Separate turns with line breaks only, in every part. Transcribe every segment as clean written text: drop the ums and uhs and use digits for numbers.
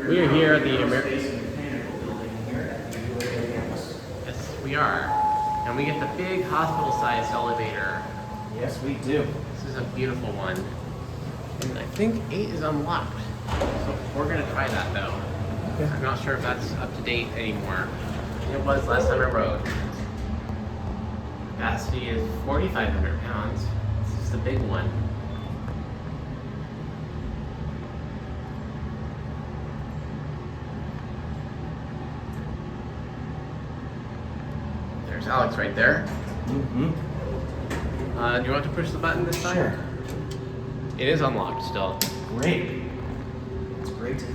We are here at the
Aerospace and Mechanical building here at the UAA campus.
Yes, we are. And we get the big hospital-sized elevator.
Yes, we do.
This is a beautiful one. And I think 8 is unlocked. So we're gonna try that though.
Okay.
I'm not sure if that's up to date anymore. It was last time I rode. Capacity is 4,500 pounds. This is the big one. There's Alex right there.
Mm-hmm.
Do you want to push the button this time?
Sure.
It is unlocked still.
Great. It's great to see.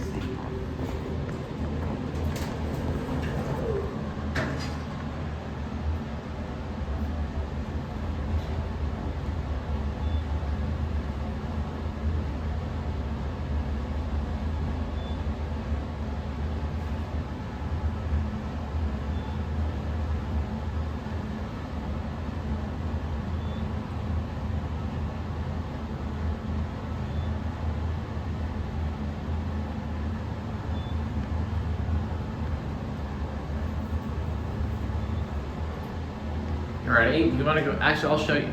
Alright, you want to go? Actually, I'll show you.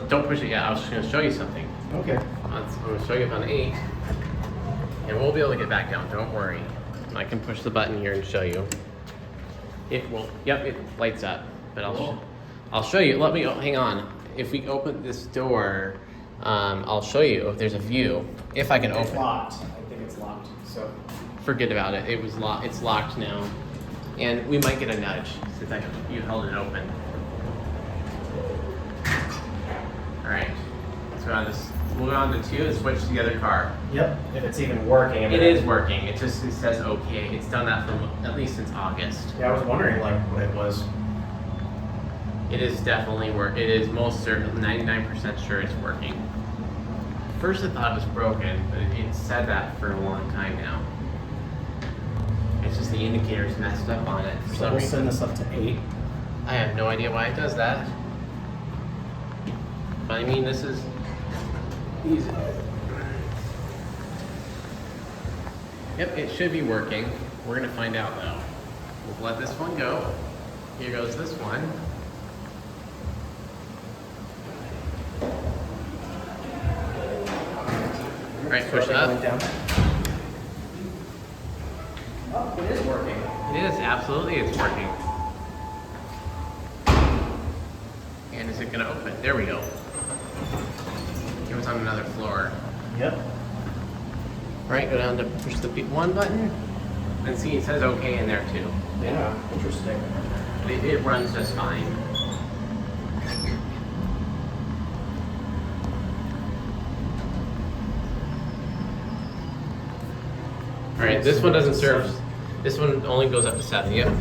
Don't push it yet. I was just going to show you something.
Okay.
I'm going to show you on 8. And we'll be able to get back down. Don't worry. I can push the button here and show you. It will. Yep, it lights up. But I'll show you. Let me. Hang on. If we open this door, I'll show you if there's a view. If I can open.
It's locked. I think it's locked. So.
Forget about it. It was locked. It's locked now. And we might get a nudge since you held it open. Alright, so we'll go on to 2 and switch to the other car.
Yep. If it's even working.
It is working. It says okay. It's done that from at least since August.
Yeah, I was wondering like what it was.
It is definitely It is most certain, 99% sure it's working. First I thought it was broken, but it said that for a long time now. It's just the indicators messed up on it for
So
some
we'll
reason.
send this up to 8.
I have no idea why it does that. But I mean, this is easy. Yep, it should be working. We're gonna find out though. We'll let this one go. Here goes this one. All right, push it up.
Down. Oh, it is working.
It is, absolutely, it's working. And is it gonna open? There we go. It was on another floor.
Yep.
All right, go down to push the 1 button. And see, it says okay in there too.
Yeah, interesting.
But it runs just fine. All right, this one doesn't serve. This one only goes up to 7, yep.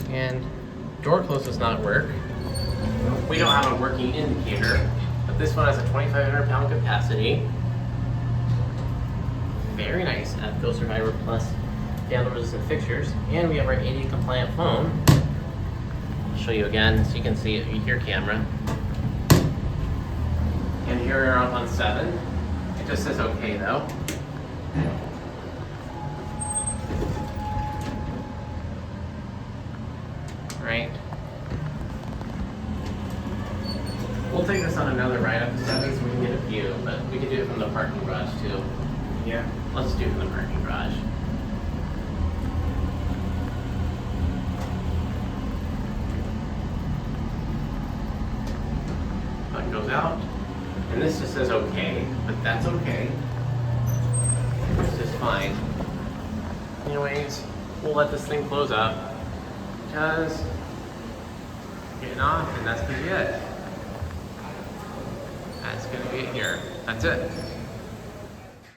And door close does not work. We don't have a working indicator, but this one has a 2,500 pound capacity. Very nice EPCO SurvivorPlus vandal resistant fixtures, and we have our 80 compliant foam. I'll show you again so you can see it with your camera. And here we are up on 7. It just says okay though. Right. We'll take this on another ride up to 7 so we can get a view, but we can do it from the parking garage too.
Yeah.
Let's do it from the parking garage. That goes out. And this just says okay, but that's okay. It's just fine. Anyways, we'll let this thing close up because getting off, and that's gonna be it. That's gonna be it here. That's it.